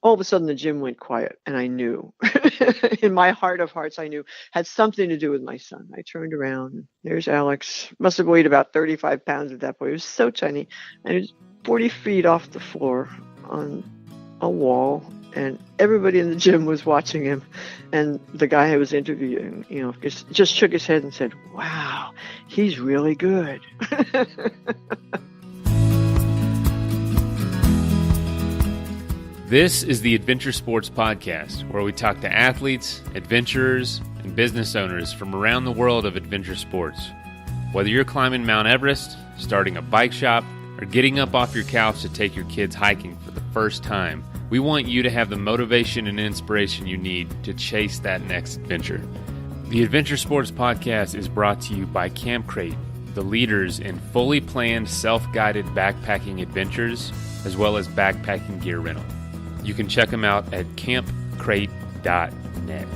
all of a sudden the gym went quiet, and I knew in my heart of hearts, I knew had something to do with my son. I turned around, and there's Alex. Must have weighed about 35 pounds at that point. He was so tiny, and he was 40 feet off the floor on a wall, and everybody in the gym was watching him. And the guy I was interviewing, just shook his head and said, "Wow, he's really good." This is the Adventure Sports Podcast, where we talk to athletes, adventurers, and business owners from around the world of adventure sports. Whether you're climbing Mount Everest, starting a bike shop, or getting up off your couch to take your kids hiking for the first time, we want you to have the motivation and inspiration you need to chase that next adventure. The Adventure Sports Podcast is brought to you by Camp Crate, the leaders in fully planned, self-guided backpacking adventures, as well as backpacking gear rental. You can check them out at campcrate.net.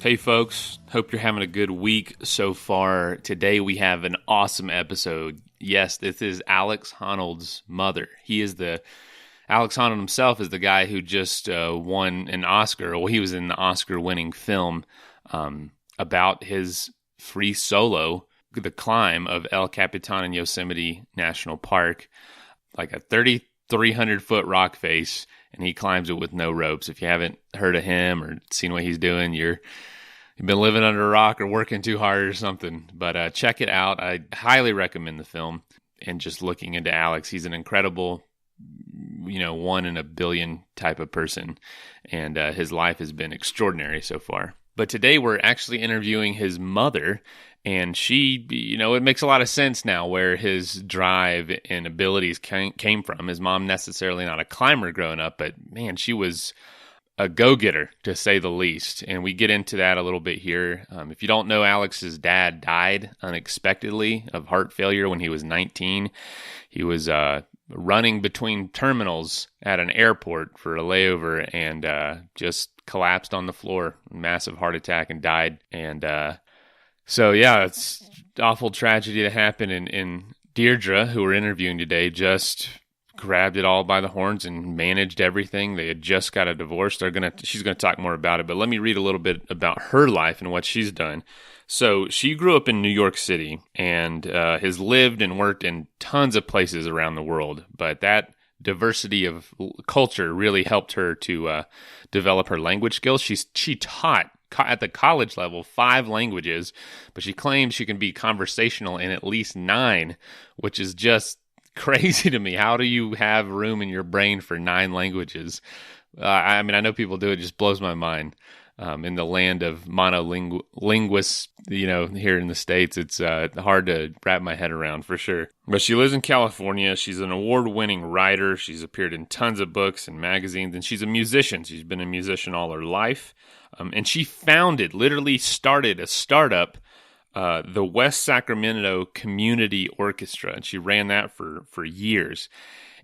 Hey folks, hope you're having a good week so far. Today we have an awesome episode. Yes, this is Alex Honnold's mother. Alex Honnold himself is the guy who just won an Oscar. Well, he was in the Oscar-winning film about his free solo, the climb of El Capitan in Yosemite National Park, like a 3,300-foot rock face, and he climbs it with no ropes. If you haven't heard of him or seen what he's doing, you've been living under a rock or working too hard or something. But check it out. I highly recommend the film. And just looking into Alex, he's an incredible, one in a billion type of person. And his life has been extraordinary so far. But today we're actually interviewing his mother, and she, it makes a lot of sense now where his drive and abilities came from. His mom necessarily not a climber growing up, but man, she was a go-getter, to say the least. And we get into that a little bit here. If you don't know, Alex's dad died unexpectedly of heart failure when he was 19. He was running between terminals at an airport for a layover and just collapsed on the floor, massive heart attack, and died. And so it's awful tragedy that happened. And Deirdre, who we're interviewing today, just grabbed it all by the horns and managed everything. They had just got a divorce. She's gonna talk more about it, but let me read a little bit about her life and what she's done. So she grew up in New York City and has lived and worked in tons of places around the world, but that diversity of culture really helped her to develop her language skills. She taught at the college level 5 languages, but she claims she can be conversational in at least 9, which is just crazy to me. How do you have room in your brain for 9 languages? I know people do it. It just blows my mind. In the land of monolinguists, here in the States, it's hard to wrap my head around for sure. But she lives in California. She's an award-winning writer. She's appeared in tons of books and magazines, and she's a musician. She's been a musician all her life. And she literally started a startup, the West Sacramento Community Orchestra, and she ran that for years.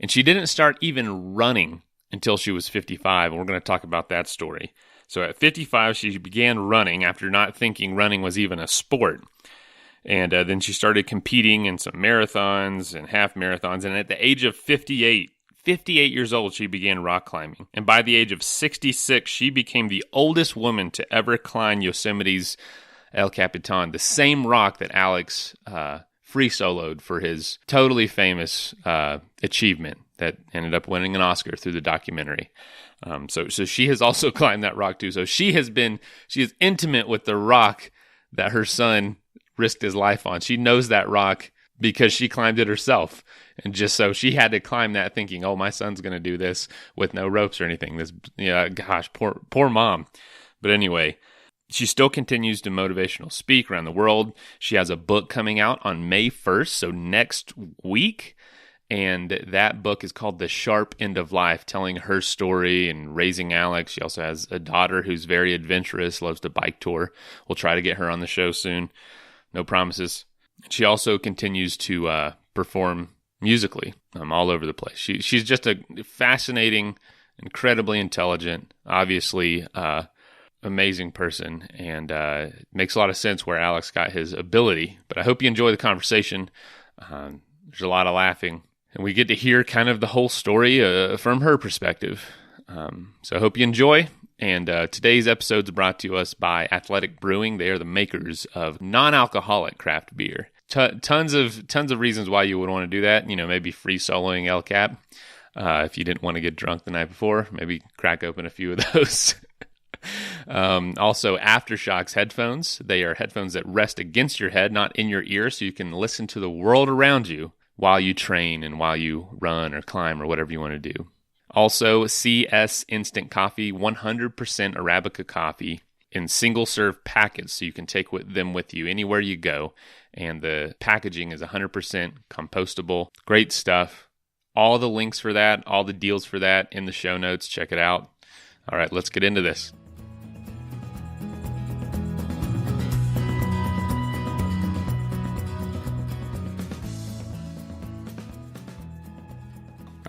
And she didn't start even running until she was 55, and we're going to talk about that story. So at 55, she began running after not thinking running was even a sport. And then she started competing in some marathons and half marathons. And at the age of 58 years old, she began rock climbing. And by the age of 66, she became the oldest woman to ever climb Yosemite's El Capitan, the same rock that Alex free soloed for his totally famous achievement that ended up winning an Oscar through the documentary. So she has also climbed that rock too. So she is intimate with the rock that her son risked his life on. She knows that rock because she climbed it herself. And just so she had to climb that thinking, oh, my son's going to do this with no ropes or anything. Poor mom. But anyway, she still continues to motivational speak around the world. She has a book coming out on May 1st, so next week. And that book is called The Sharp End of Life, telling her story and raising Alex. She also has a daughter who's very adventurous, loves to bike tour. We'll try to get her on the show soon. No promises. She also continues to perform musically all over the place. She's just a fascinating, incredibly intelligent, obviously amazing person, and it makes a lot of sense where Alex got his ability. But I hope you enjoy the conversation. There's a lot of laughing, and we get to hear kind of the whole story from her perspective. So I hope you enjoy. And today's episode is brought to us by Athletic Brewing. They are the makers of non-alcoholic craft beer. Tons of reasons why you would want to do that. Maybe free soloing El Cap. If you didn't want to get drunk the night before, maybe crack open a few of those. Also, Aftershocks headphones. They are headphones that rest against your head, not in your ear, so you can listen to the world around you while you train and while you run or climb or whatever you want to do. Also, CS Instant Coffee, 100% Arabica coffee in single-serve packets, so you can take them with you anywhere you go. And the packaging is 100% compostable. Great stuff. All the links for that, all the deals for that in the show notes. Check it out. All right, let's get into this.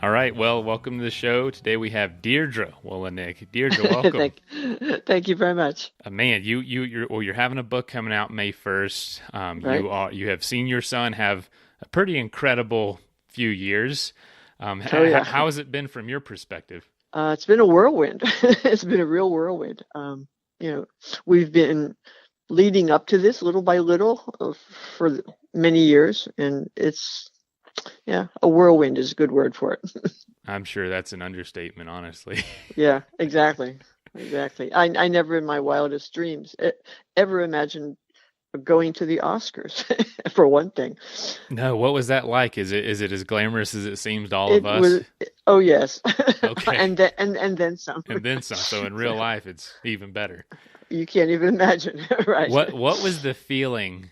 All right, well, welcome to the show. Today we have Deirdre Wolownick. Deirdre, welcome. Thank you very much. Man, you're having a book coming out May 1st. Right. You have seen your son have a pretty incredible few years. Yeah. How has it been from your perspective? It's been a whirlwind. It's been a real whirlwind. We've been leading up to this little by little for many years, and a whirlwind is a good word for it. I'm sure that's an understatement, honestly. Yeah, exactly. I never in my wildest dreams ever imagined going to the Oscars, for one thing. No, what was that like? Is it as glamorous as it seems to all of us? Oh, yes. Okay. and then some. And then some. So in real life, it's even better. You can't even imagine, right? What was the feeling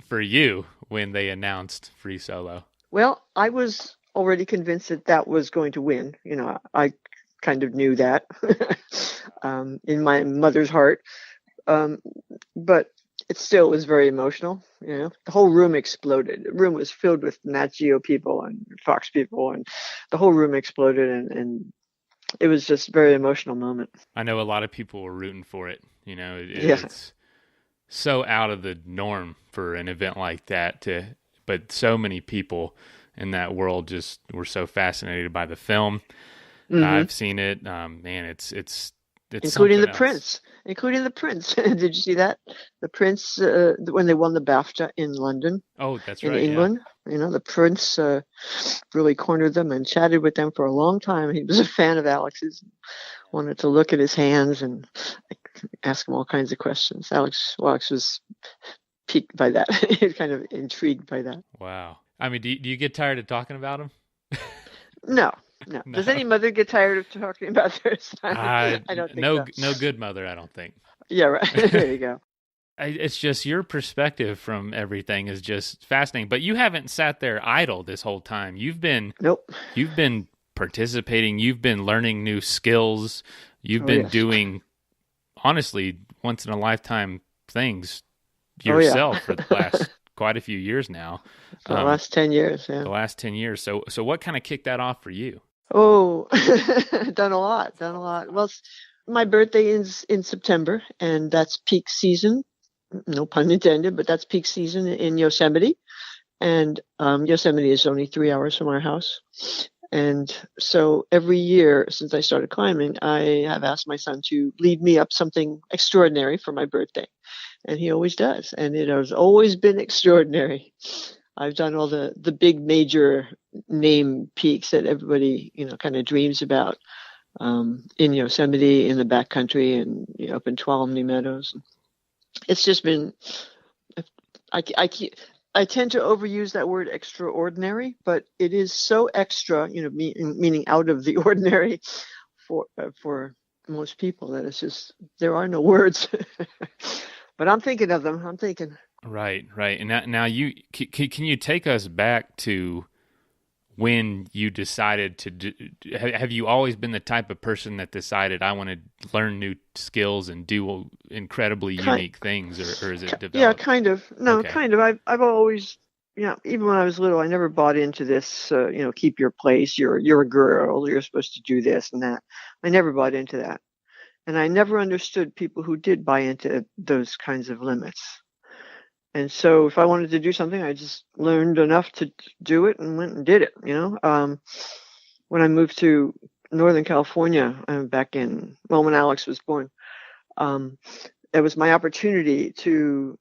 for you when they announced Free Solo? Well, I was already convinced that was going to win. I kind of knew that in my mother's heart. But it still was very emotional. The whole room exploded. The room was filled with Nat Geo people and Fox people, and the whole room exploded, and it was just a very emotional moment. I know a lot of people were rooting for it. Yeah. It's so out of the norm for an event like that but so many people in that world just were so fascinated by the film. Mm-hmm. I've seen it. Man, it's including the else. Prince. Did you see that? The Prince, when they won the BAFTA in London. Oh, that's in right. England. Yeah. The Prince really cornered them and chatted with them for a long time. He was a fan of Alex's, wanted to look at his hands and ask him all kinds of questions. Alex was piqued by that. He was kind of intrigued by that. Wow. I mean, do you get tired of talking about him? No. Does any mother get tired of talking about their son? I don't think no, so. No good mother, I don't think. Yeah, right. There you go. It's just your perspective from everything is just fascinating. But you haven't sat there idle this whole time. Nope. You've been participating. You've been learning new skills. You've been doing, honestly, once in a lifetime things yourself for the last quite a few years now. For the last 10 years, yeah. The last 10 years. So what kind of kicked that off for you? Oh, done a lot. Well, my birthday is in September, and that's peak season. No pun intended, but that's peak season in Yosemite. And Yosemite is only 3 hours from our house. And so every year since I started climbing, I have asked my son to lead me up something extraordinary for my birthday. And he always does. And it has always been extraordinary. I've done all the big major name peaks that everybody, kind of dreams about in Yosemite, in the backcountry, and up in Tuolumne Meadows. It's just been, I tend to overuse that word extraordinary, but it is so extra, meaning out of the ordinary for most people that it's just, there are no words. But I'm thinking of them. Right. And now you can you take us back to when you decided to do? Have you always been the type of person that decided I want to learn new skills and do incredibly unique things, or is it developed? Yeah, kind of. No, Okay. kind of. I've always, even when I was little, I never bought into this. Keep your place. You're a girl. You're supposed to do this and that. I never bought into that. And I never understood people who did buy into those kinds of limits. And so if I wanted to do something, I just learned enough to do it and went and did it, when I moved to Northern California, when Alex was born, it was my opportunity to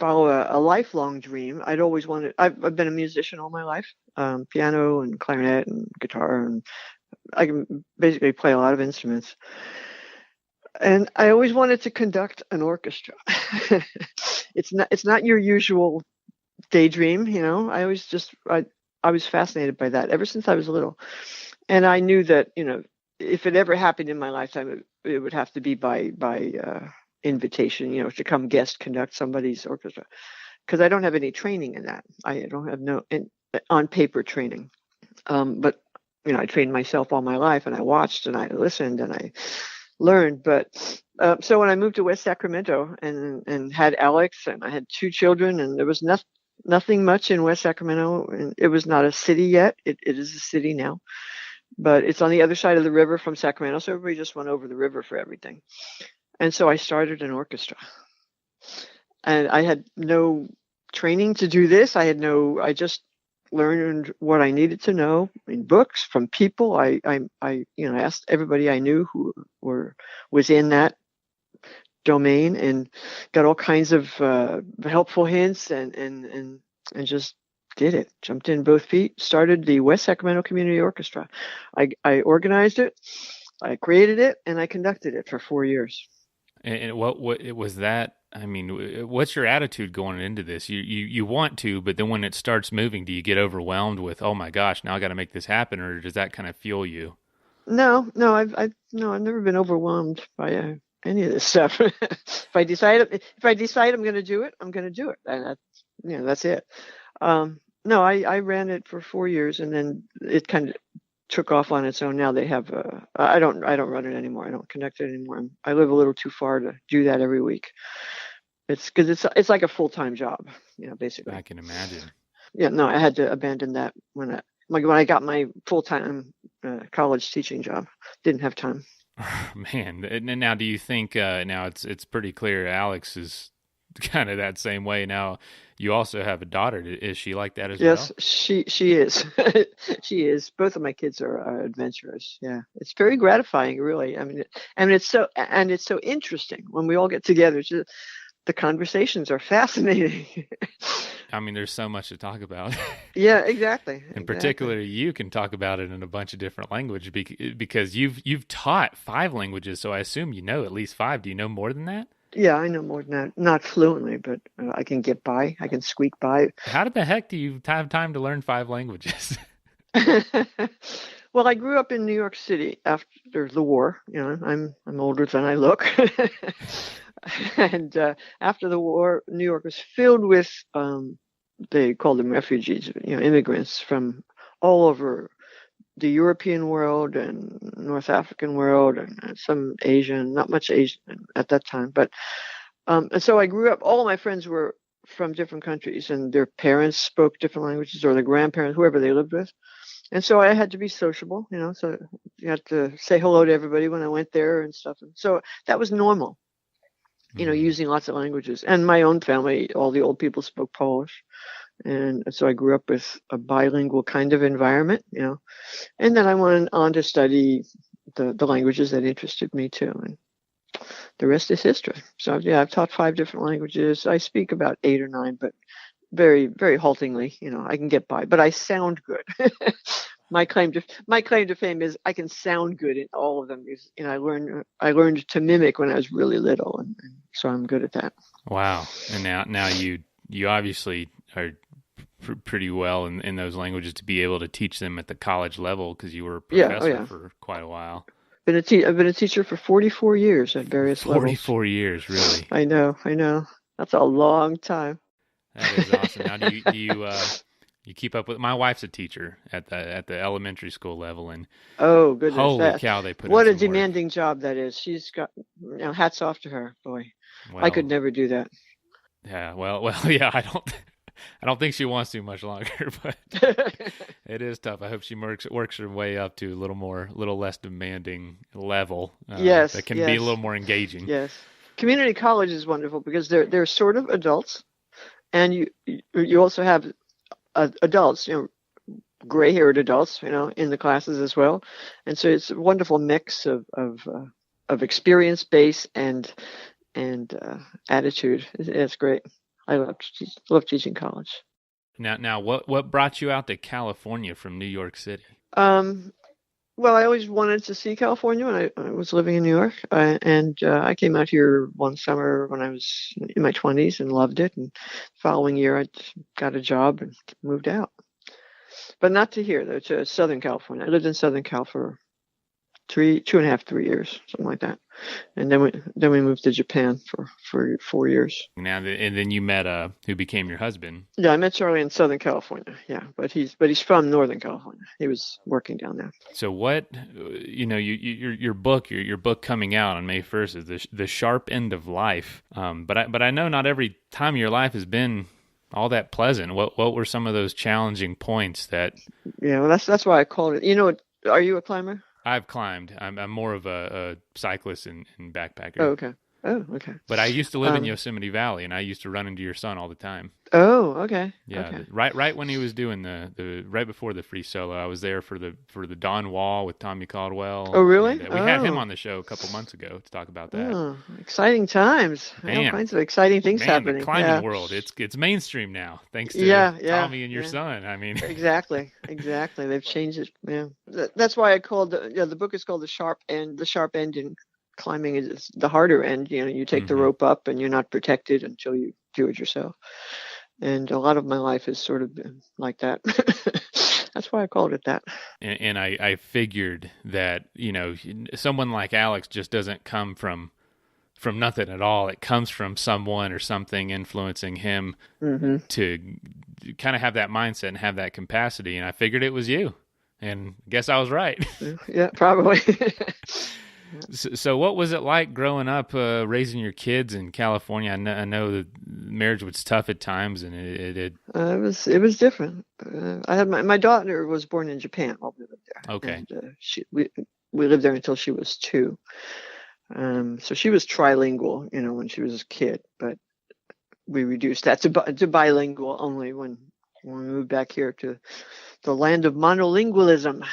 follow a lifelong dream. I've been a musician all my life, piano and clarinet and guitar, and I can basically play a lot of instruments. And I always wanted to conduct an orchestra. It's not your usual daydream, I was fascinated by that ever since I was little. And I knew that, if it ever happened in my lifetime, it would have to be by invitation, to come guest conduct somebody's orchestra, because I don't have any training in that. I don't have on paper training. But, I trained myself all my life, and I watched and I listened and I learned. But so when I moved to West Sacramento and had Alex, and I had 2 children, and there was nothing much in West Sacramento, and it was not a city yet. It is a city now, but it's on the other side of the river from Sacramento, so everybody just went over the river for everything. And so I started an orchestra, and I had no training to do this. I just learned what I needed to know in books, from people. I asked everybody I knew who was in that domain, and got all kinds of helpful hints, and just did it. Jumped in both feet, started the West Sacramento Community Orchestra. I organized it, I created it, and I conducted it for 4 years. And what was that? I mean, what's your attitude going into this? You want to, but then when it starts moving, do you get overwhelmed with, oh my gosh, now I got to make this happen, or does that kind of fuel you? No, I've never been overwhelmed by any of this stuff. If I decide I'm going to do it, I'm going to do it, and that's it. No, I ran it for 4 years, and then it kind of took off on its own. Now they have I don't run it anymore. I don't conduct it anymore. I live a little too far to do that every week. It's because it's like a full-time job, basically. I can imagine. Yeah, no, I had to abandon that when I got my full-time college teaching job. Didn't have time. Man, and now do you think now it's pretty clear Alex is kind of that same way now? You also have a daughter. Is she like that as well? Yes, she is. She is. Both of my kids are adventurous. Yeah, it's very gratifying, really. I mean, it's so interesting when we all get together. The conversations are fascinating. I mean, there's so much to talk about. Yeah, exactly. In particular, you can talk about it in a bunch of different languages because you've taught 5 languages, so I assume you know at least 5. Do you know more than that? Yeah, I know more than that. Not fluently, but I can get by. I can squeak by. How the heck do you have time to learn 5 languages? Well, I grew up in New York City after the war. I'm older than I look. And after the war, New York was filled with they called them refugees, immigrants from all over the European world and North African world, and some Asian, not much Asian at that time. But and so I grew up, all of my friends were from different countries, and their parents spoke different languages, or their grandparents, whoever they lived with. And so I had to be sociable, so you had to say hello to everybody when I went there and stuff. And so that was normal, using lots of languages. And my own family, all the old people spoke Polish. And so I grew up with a bilingual kind of environment, and then I went on to study the languages that interested me too. And the rest is history. So yeah, I've taught 5 different languages. I speak about 8 or 9, but very, very haltingly, I can get by, but I sound good. My claim to fame is I can sound good in all of them. I learned to mimic when I was really little, and so I'm good at that. Wow. And now you obviously are pretty well in those languages to be able to teach them at the college level, because you were a professor for quite a while. I've been a teacher for 44 years at various levels. 44 years, really? I know. That's a long time. That is awesome. Now, do you keep up with? My wife's a teacher at the elementary school level, and oh goodness, holy cow, they put what in a some demanding work. job that is. She's got hats off to her, boy. Well, I could never do that. Yeah, well, yeah. I don't think she wants to much longer, but it is tough. I hope she works her way up to a little less demanding level. Yes, That can be a yes, little more engaging. yes. Community college is wonderful because they're sort of adults, and you also have adults, gray-haired adults, in the classes as well, and so it's a wonderful mix of experience base and attitude. It's great. I love teaching college. Now, what brought you out to California from New York City? Well, I always wanted to see California when I was living in New York, and I came out here one summer when I was in my 20s and loved it. And the following year, I got a job and moved out, but not to here, though, to Southern California. I lived in Southern Cal for 2.5, 3 years, something like that, and then we moved to Japan for 4 years. Now, and then you met who became your husband. Yeah, I met Charlie in Southern California. Yeah, but he's from Northern California. He was working down there. So what, your book coming out on May 1st is the Sharp End of Life. But I know not every time in your life has been all that pleasant. What were some of those challenging points that? Yeah, well, that's why I called it. Are you a climber? I've climbed. I'm more of a cyclist and backpacker. Oh, okay. Oh, okay. But I used to live in Yosemite Valley, and I used to run into your son all the time. Oh, okay. Yeah, okay. Right when he was doing the right before the free solo, I was there for the Dawn Wall with Tommy Caldwell. Oh, really? And, we had him on the show a couple months ago to talk about that. Oh, exciting times! All kinds of exciting things happening. The climbing world, it's mainstream now, thanks to Tommy and your son. I mean, exactly. They've changed it. Yeah, that's why I called the book is called The Sharp End. The sharp end in climbing is the harder end. You take the rope up, and you're not protected until you do it yourself. And a lot of my life has sort of been like that. That's why I called it that. And I figured that, someone like Alex just doesn't come from nothing at all. It comes from someone or something influencing him to kind of have that mindset and have that capacity. And I figured it was you. And I guess I was right. Yeah, probably. So what was it like growing up, raising your kids in California? I know that marriage was tough at times, and it was different. I had my daughter was born in Japan while we lived there. Okay. And, we lived there until she was 2. So she was trilingual, when she was a kid, but we reduced that to bilingual only when we moved back here to the land of monolingualism.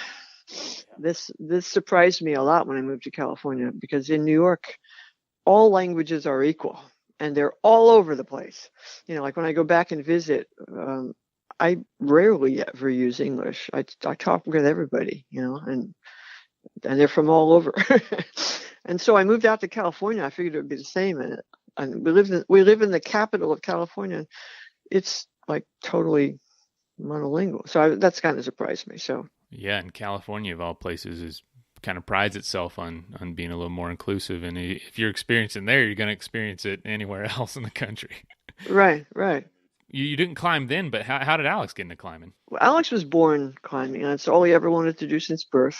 This surprised me a lot when I moved to California, because in New York, all languages are equal and they're all over the place. Like when I go back and visit, I rarely ever use English. I talk with everybody, and they're from all over. And so I moved out to California. I figured it would be the same. And we live in the capital of California. It's like totally monolingual. So that's kind of surprised me. So. Yeah, and California, of all places, kind of prides itself on being a little more inclusive. And if you're experiencing there, you're going to experience it anywhere else in the country. Right. You didn't climb then, but how did Alex get into climbing? Well, Alex was born climbing, and that's all he ever wanted to do since birth.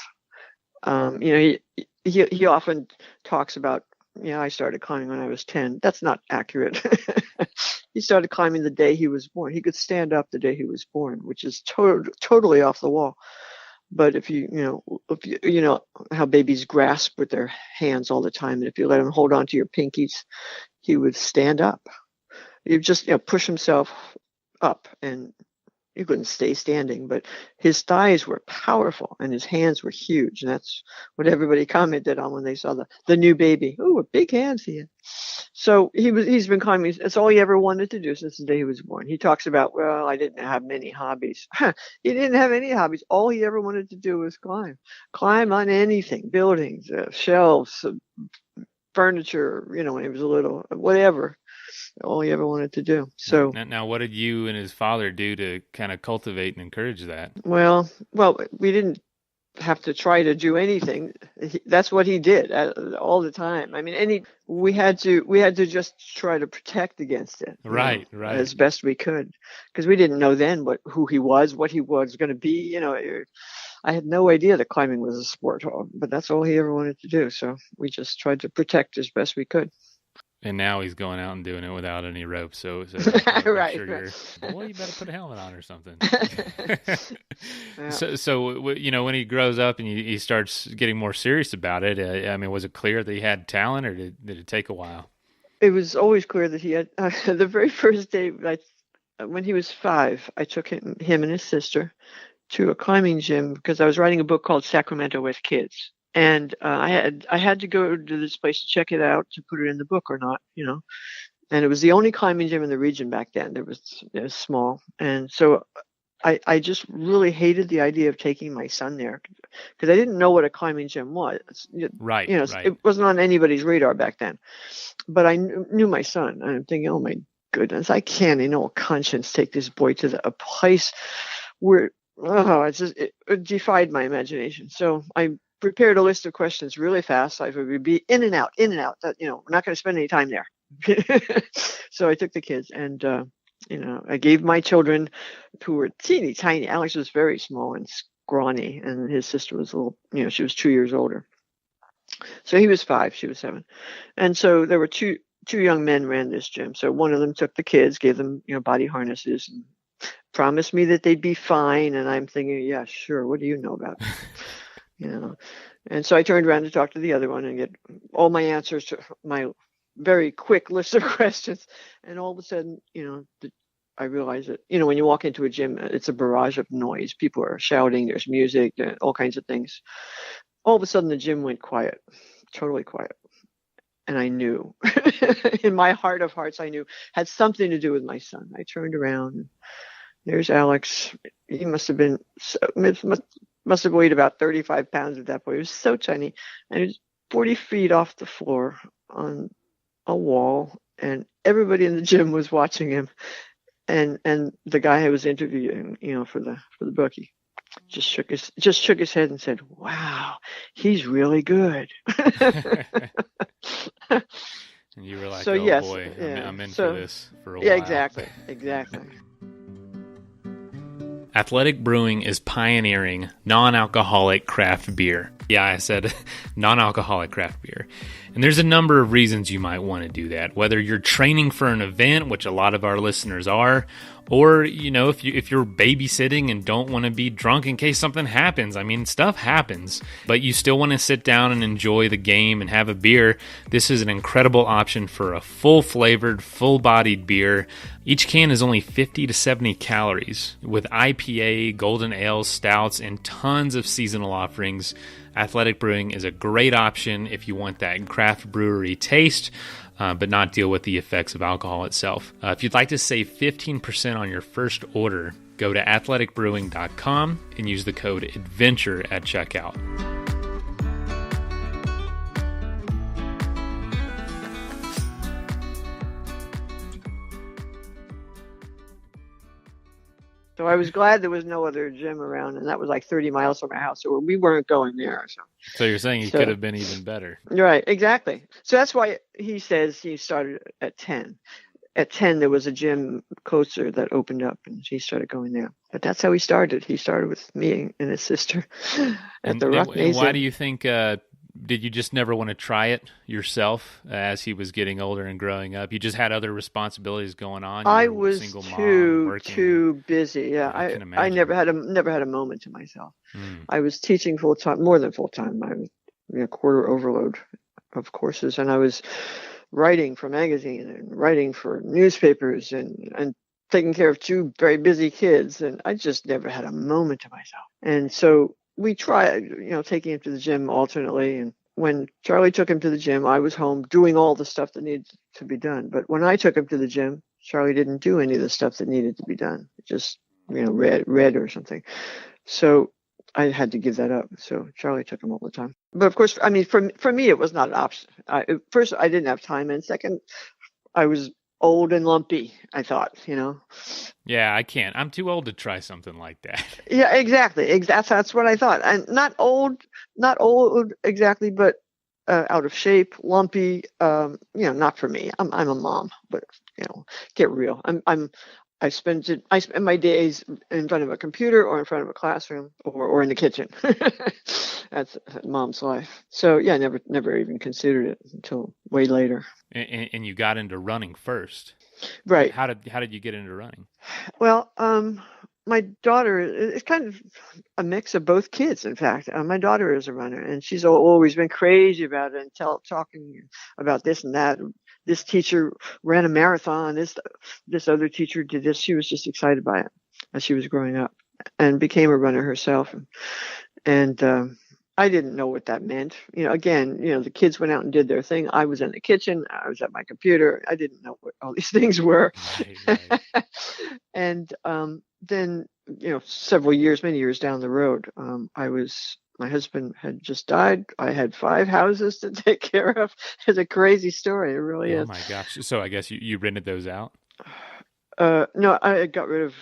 He often talks about, I started climbing when I was 10. That's not accurate. He started climbing the day he was born. He could stand up the day he was born, which is totally off the wall. But if you know how babies grasp with their hands all the time, and if you let him hold on to your pinkies, he would stand up. You just push himself up, and he couldn't stay standing. But his thighs were powerful, and his hands were huge, and that's what everybody commented on when they saw the new baby. Oh, what big hands he had! So he's been climbing. That's all he ever wanted to do since the day he was born. He talks about, well, I didn't have many hobbies. He didn't have any hobbies. All he ever wanted to do was climb on anything, buildings, shelves, furniture. When he was little, whatever. All he ever wanted to do. So now, what did you and his father do to kind of cultivate and encourage that? Well, we didn't have to try to do anything. That's what he did all the time. I mean, we had to just try to protect against it. Right. As best we could, because we didn't know then who he was, what he was going to be. I had no idea that climbing was a sport, but that's all he ever wanted to do. So we just tried to protect as best we could. And now he's going out and doing it without any rope. So I'm Right, sure right. boy, you better put a helmet on or something. Yeah. When he grows up and he starts getting more serious about it, I mean, was it clear that he had talent, or did it take a while? It was always clear that he had the very first day, when he was 5, I took him and his sister to a climbing gym because I was writing a book called Sacramento with Kids. And I had to go to this place to check it out to put it in the book or not, you know. And it was the only climbing gym in the region back then. It was small, and so I just really hated the idea of taking my son there because I didn't know what a climbing gym was. Right, You know, right. it wasn't on anybody's radar back then. But I knew my son, and I'm thinking, oh my goodness, I can't in all conscience take this boy to a place where it defied my imagination. So I prepared a list of questions really fast. I would be in and out, in and out. That, you know, we're not going to spend any time there. So I took the kids, and I gave my children, who were teeny tiny. Alex was very small and scrawny, and his sister was a little, she was 2 years older. So he was 5, she was 7, and so there were two young men ran this gym. So one of them took the kids, gave them body harnesses, and promised me that they'd be fine. And I'm thinking, yeah, sure. What do you know about it? And so I turned around to talk to the other one and get all my answers to my very quick list of questions. And all of a sudden, I realized that, when you walk into a gym, it's a barrage of noise. People are shouting, there's music, all kinds of things. All of a sudden, the gym went quiet, totally quiet. And I knew, in my heart of hearts, I knew had something to do with my son. I turned around, and there's Alex. He must have weighed about 35 pounds at that point. He was so tiny, and he was 40 feet off the floor on a wall, and everybody in the gym was watching him. And the guy I was interviewing, for the book, he just shook his head and said, "Wow, he's really good." And you were like, so, "Oh yes, boy, yeah. I'm in for this for a while." Yeah, exactly. Athletic Brewing is pioneering non-alcoholic craft beer. Yeah, I said non-alcoholic craft beer. And there's a number of reasons you might want to do that. Whether you're training for an event, which a lot of our listeners are, or, if you're babysitting and don't want to be drunk in case something happens. I mean, stuff happens, but you still want to sit down and enjoy the game and have a beer. This is an incredible option for a full-flavored, full-bodied beer. Each can is only 50 to 70 calories, with IPA, golden ales, stouts, and tons of seasonal offerings. Athletic Brewing is a great option if you want that craft brewery taste, but not deal with the effects of alcohol itself. If you'd like to save 15% on your first order, go to athleticbrewing.com and use the code ADVENTURE at checkout. So I was glad there was no other gym around, and that was like 30 miles from our house, so we weren't going there. So you're saying he could have been even better. Right, exactly. So that's why he says he started at 10. At 10, there was a gym closer that opened up, and he started going there. But that's how he started. He started with me and his sister at the Rock Nation. And why do you think, did you just never want to try it yourself as he was getting older and growing up? You just had other responsibilities going on? I was too busy. Yeah, I never had a moment to myself. I was teaching full time, more than full time. I was quarter overload of courses, and I was writing for magazine and writing for newspapers and taking care of 2 very busy kids, and I just never had a moment to myself. And so we tried, taking him to the gym alternately. And when Charlie took him to the gym, I was home doing all the stuff that needed to be done. But when I took him to the gym, Charlie didn't do any of the stuff that needed to be done. Just, read or something. So I had to give that up. So Charlie took him all the time. But of course, I mean, for me, it was not an option. First, I didn't have time. And second, I was old and lumpy, I thought, Yeah, I can't. I'm too old to try something like that. Yeah, exactly. That's what I thought. And not old exactly, but out of shape, lumpy. Not for me. I'm a mom, but get real. I spent my days in front of a computer or in front of a classroom or in the kitchen. That's mom's life. So yeah, never even considered it until way later. And you got into running first. Right. How did you get into running? Well, my daughter is kind of a mix of both kids. In fact, my daughter is a runner, and she's always been crazy about it and talking about this and that. This teacher ran a marathon. This other teacher did this. She was just excited by it as she was growing up, and became a runner herself. And I didn't know what that meant. Again, the kids went out and did their thing. I was in the kitchen. I was at my computer. I didn't know what all these things were. Right. And then, many years down the road, my husband had just died. I had 5 houses to take care of. It's a crazy story. It really is. Oh my gosh. So I guess you rented those out? No, I got rid of.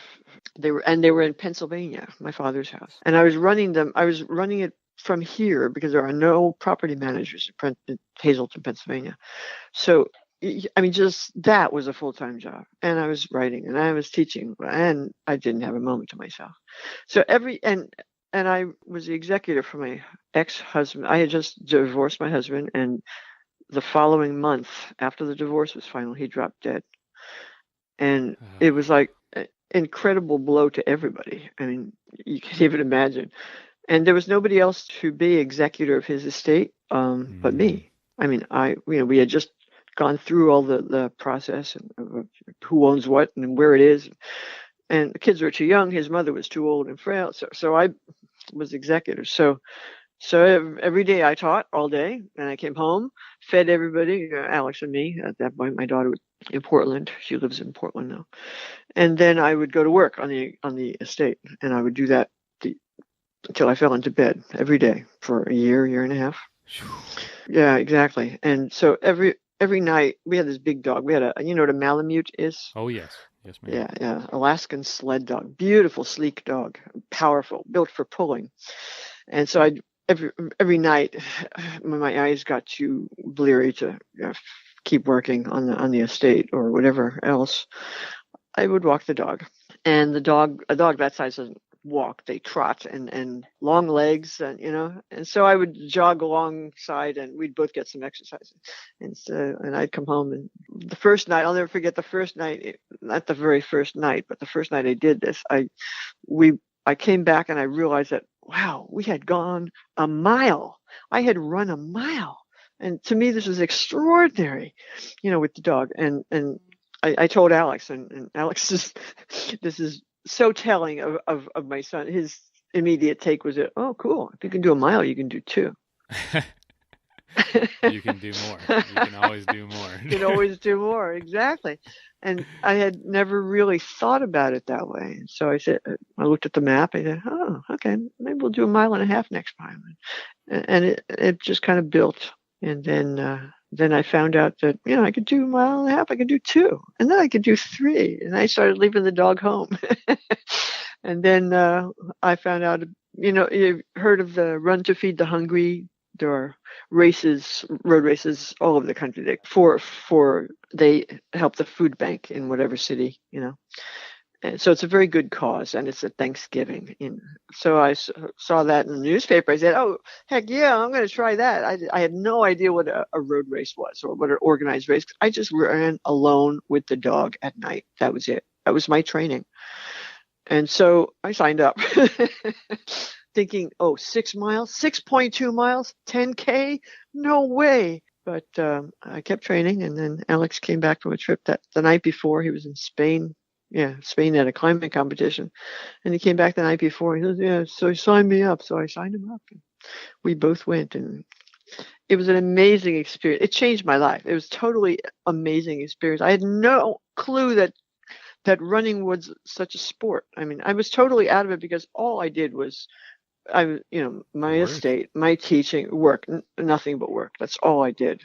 They were in Pennsylvania, my father's house, and I was running them. I was running it from here because there are no property managers in Hazleton, Pennsylvania. So, I mean, just that was a full-time job. And I was writing and I was teaching and I didn't have a moment to myself. So and I was the executor for my ex-husband. I had just divorced my husband, and the following month after the divorce was final, he dropped dead. And it was like an incredible blow to everybody. I mean, you can't even imagine. And there was nobody else to be executor of his estate but me. I mean, we had just gone through all the process of who owns what and where it is. And the kids were too young. His mother was too old and frail. So I was executor. So every day I taught all day, and I came home, fed everybody, Alex and me. At that point, my daughter was in Portland. She lives in Portland now. And then I would go to work on the estate, and I would do that until I fell into bed every day for a year and a half. Yeah, exactly. And so every night we had this big dog. We had what a Malamute is? Oh yes, ma'am. Yeah, Alaskan sled dog, beautiful, sleek dog, powerful, built for pulling. And so every night when my eyes got too bleary to keep working on the estate or whatever else, I would walk the dog. And a dog that size doesn't walk, they trot and long legs, and so I would jog alongside and we'd both get some exercise. And I'd come home, and the first night, I'll never forget the first night, not the very first night, but the first night I did this, I came back and I realized that, wow, we had gone a mile. I had run a mile. And to me, this was extraordinary, with the dog. And I told Alex, and Alex this is so telling of my son. His immediate take was, oh, cool. If you can do a mile, you can do 2. You can do more. You can always do more. You can always do more. Exactly. And I had never really thought about it that way. So I looked at the map. I said, oh, okay, maybe we'll do a mile and a half next time. And it just kind of built. And then I found out that, I could do a mile and a half, I could do 2, and then I could do 3. And I started leaving the dog home. And then I found out, you've heard of the Run to Feed the Hungry. There are road races all over the country. They help the food bank in whatever city, And so it's a very good cause, and it's at Thanksgiving. So I saw that in the newspaper. I said, oh, heck yeah, I'm going to try that. I had no idea what a road race was or what an organized race. I just ran alone with the dog at night. That was it. That was my training. And so I signed up thinking, 6 miles, 6.2 miles, 10K? No way. But I kept training, and then Alex came back from a trip the night before. He was in Spain. Yeah, Spain had a climbing competition. And he came back the night before. He says, yeah, so he signed me up. So I signed him up. And we both went. And it was an amazing experience. It changed my life. It was totally amazing experience. I had no clue that running was such a sport. I mean, I was totally out of it because all I did was, my estate, my teaching, work, nothing but work. That's all I did.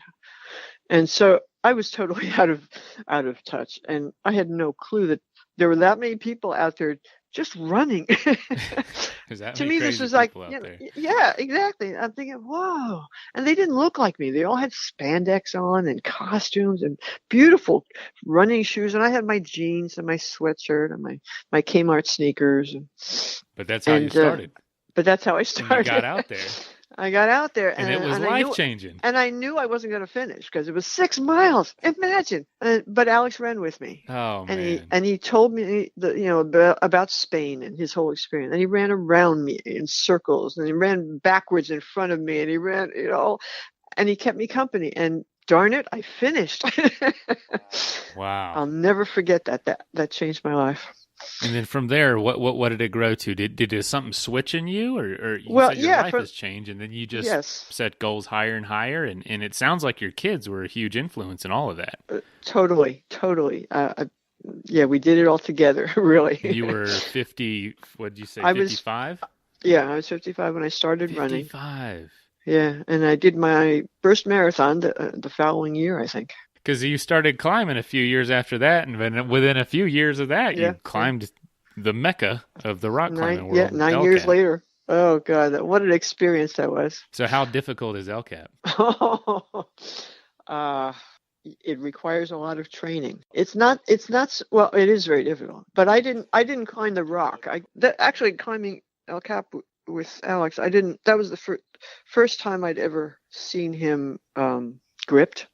And so I was totally out of touch. And I had no clue that there were that many people out there just running. Is that To many me, this crazy was like, people out there? yeah, exactly. I'm thinking, whoa. And they didn't look like me. They all had spandex on and costumes and beautiful running shoes. And I had my jeans and my sweatshirt and my Kmart sneakers. But that's how you And, started. but that's how I And you started. got out there. I got out there And it was life changing. I knew I wasn't going to finish because it was 6 miles. Imagine. But Alex ran with me. Oh, And he told me about Spain and his whole experience. And he ran around me in circles, and he ran backwards in front of me, and he ran, and he kept me company. And darn it, I finished. Wow. I'll never forget that. That changed my life. And then from there, what did it grow to? Did something switch in you, or you said your life has changed, and then you just set goals higher and higher, and it sounds like your kids were a huge influence in all of that. Totally. Yeah, we did it all together, really. You were 50, what did you say, 55? Yeah, I was 55 when I started running. 55. Yeah, and I did my first marathon the following year, I think. Because you started climbing a few years after that, and then within a few years of that, you climbed the mecca of the rock climbing world. Yeah, 9 years later. Oh, God, what an experience that was. So how difficult is El Cap? It requires a lot of training. It's not, well, it is very difficult, but I didn't climb the rock. Actually climbing El Cap with Alex, that was the first time I'd ever seen him gripped.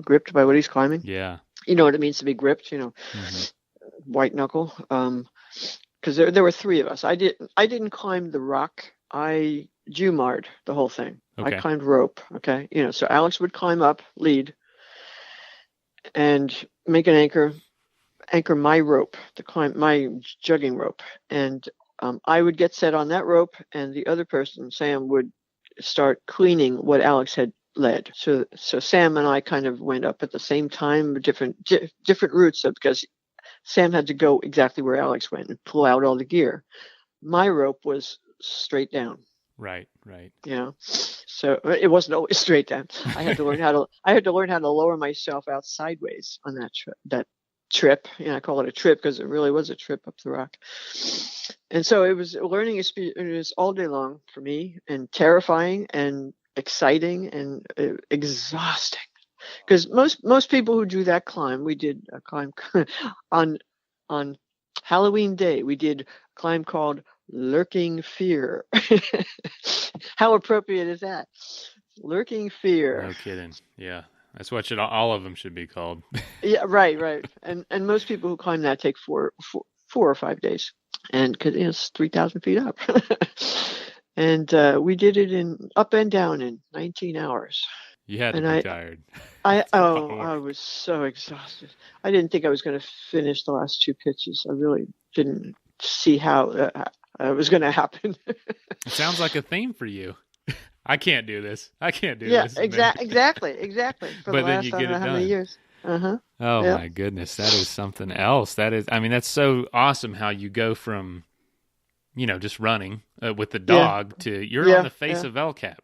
Gripped by what he's climbing. Yeah. You know what it means to be gripped, white knuckle. Because there were three of us. I didn't climb the rock. I Jumar'd the whole thing. Okay. I climbed rope. Okay. So Alex would climb up, lead, and make an anchor my rope to climb my jugging rope. And I would get set on that rope, and the other person, Sam, would start cleaning what Alex had led. So Sam and I kind of went up at the same time, different routes, because Sam had to go exactly where Alex went and pull out all the gear. My rope was straight down. Right. So it wasn't always straight down. I had to learn how to lower myself out sideways on that trip. I call it a trip because it really was a trip up the rock. And so it was a learning experience all day long for me, and terrifying and exciting and exhausting, because most people who do that climb, we did a climb on Halloween Day. We did a climb called Lurking Fear. How appropriate is that? Lurking Fear. No kidding. Yeah, that's what all of them should be called. Yeah, right. And most people who climb that take 4 or 5 days, and because it's 3,000 feet up. And we did it up and down in 19 hours. You had to be tired. I was so exhausted. I didn't think I was going to finish the last 2 pitches. I really didn't see how it was going to happen. It sounds like a theme for you. I can't do this. Yeah, exactly. For but the then last, you get it done. How many years. Oh my goodness, that is something else. That's so awesome how you go from, just running with the dog to you're on the face of El Cap,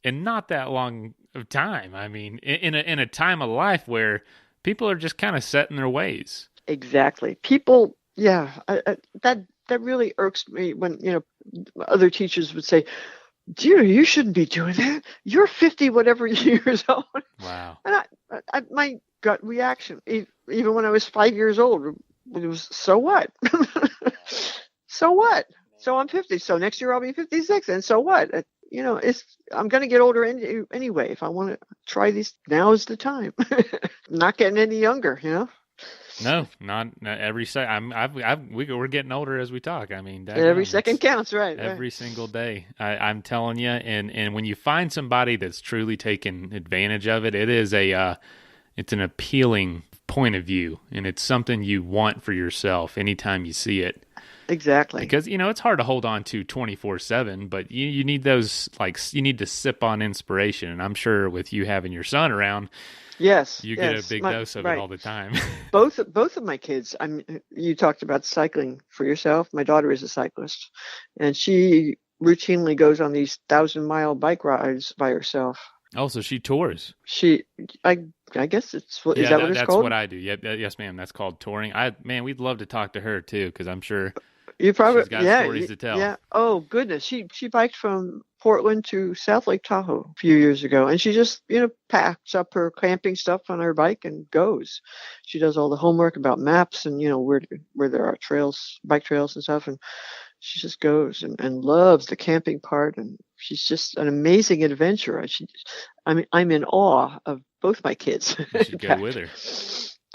in not that long of time. I mean, in a time of life where people are just kind of set in their ways. Exactly. People, that really irks me when, other teachers would say, Deirdre, you shouldn't be doing that. You're 50 whatever years old. Wow. And my gut reaction, even when I was 5 years old, it was, so what? So what? So I'm 50. So next year I'll be 56. And so what? I'm going to get older anyway. If I want to try these, now is the time. Not getting any younger, No, not every second. We're getting older as we talk. I mean, every second counts, right? Every single day. I'm telling you. And when you find somebody that's truly taking advantage of it, it's an appealing point of view, and it's something you want for yourself anytime you see it. Exactly. Because, it's hard to hold on to 24/7, but you need those, you need to sip on inspiration. And I'm sure with you having your son around, you get a big dose of it all the time. Both of my kids. You talked about cycling for yourself. My daughter is a cyclist, and she routinely goes on these 1,000-mile bike rides by herself. Oh, so she tours. She, I, I guess is Yeah, that what it's that's called? what I do. Yep, yes, ma'am. That's called touring. Man, we'd love to talk to her too, because I'm sure You probably, she's got yeah, stories to tell. yeah. Oh goodness, she biked from Portland to South Lake Tahoe a few years ago, and she just packs up her camping stuff on her bike and goes. She does all the homework about maps and where there are trails, bike trails and stuff, and she just goes and loves the camping part, and she's just an amazing adventurer. I mean, I'm in awe of both my kids. You In should go with fact,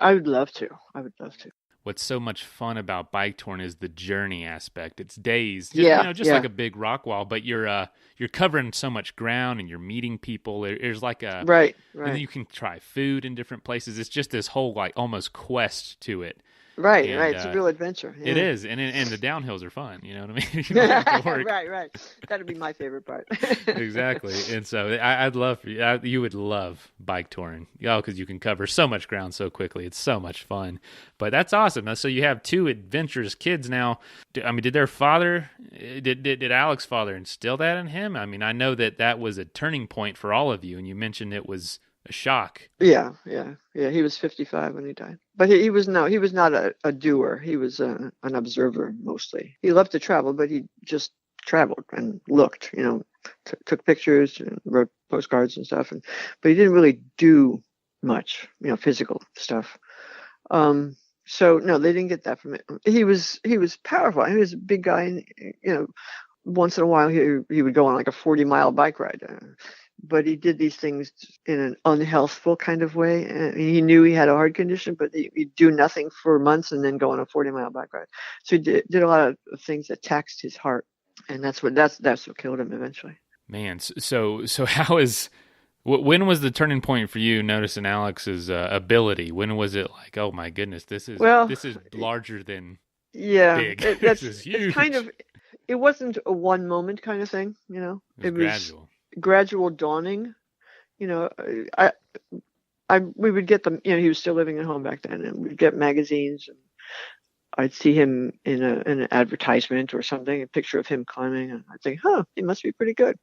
her. I would love to. I would love to. What's so much fun about bike touring is the journey aspect. It's days, just Yeah, just like yeah. a big rock wall, but you're covering so much ground and you're meeting people. There's like Right, and then right. you can try food in different places. It's just this whole like almost quest to it, Right, right. and It's a real adventure. it Yeah. is, and the downhills are fun. You know what I mean? You don't have to work. Right, right. That'd be my favorite part. Exactly, and so I'd love for you. You would love bike touring, because you can cover so much ground so quickly. It's so much fun. But that's awesome. So you have two adventurous kids now. I mean, did their father, did Alex's father instill that in him? I mean, I know that was a turning point for all of you, and you mentioned it was a shock. Yeah, yeah, yeah. He was 55 when he died, but he was not a doer. He was an observer mostly. He loved to travel, but he just traveled and looked. Took pictures and wrote postcards and stuff, but he didn't really do much, physical stuff. So no, they didn't get that from it. He was powerful. He was a big guy, and once in a while he would go on like a 40-mile bike ride. But he did these things in an unhealthful kind of way. And he knew he had a heart condition, but he'd do nothing for months and then go on a 40-mile bike ride. So he did a lot of things that taxed his heart, and that's what killed him eventually. Man, so how is when was the turning point for you noticing Alex's ability? When was it like, oh my goodness, Well, this is larger than yeah, big. This that's is it's kind huge. of. It wasn't a one moment kind of thing. It was It was gradual. gradual dawning. You know, I, we would get them. He was still living at home back then, and we'd get magazines. And I'd see him in an advertisement or something, a picture of him climbing, and I'd think, "Huh, he must be pretty good."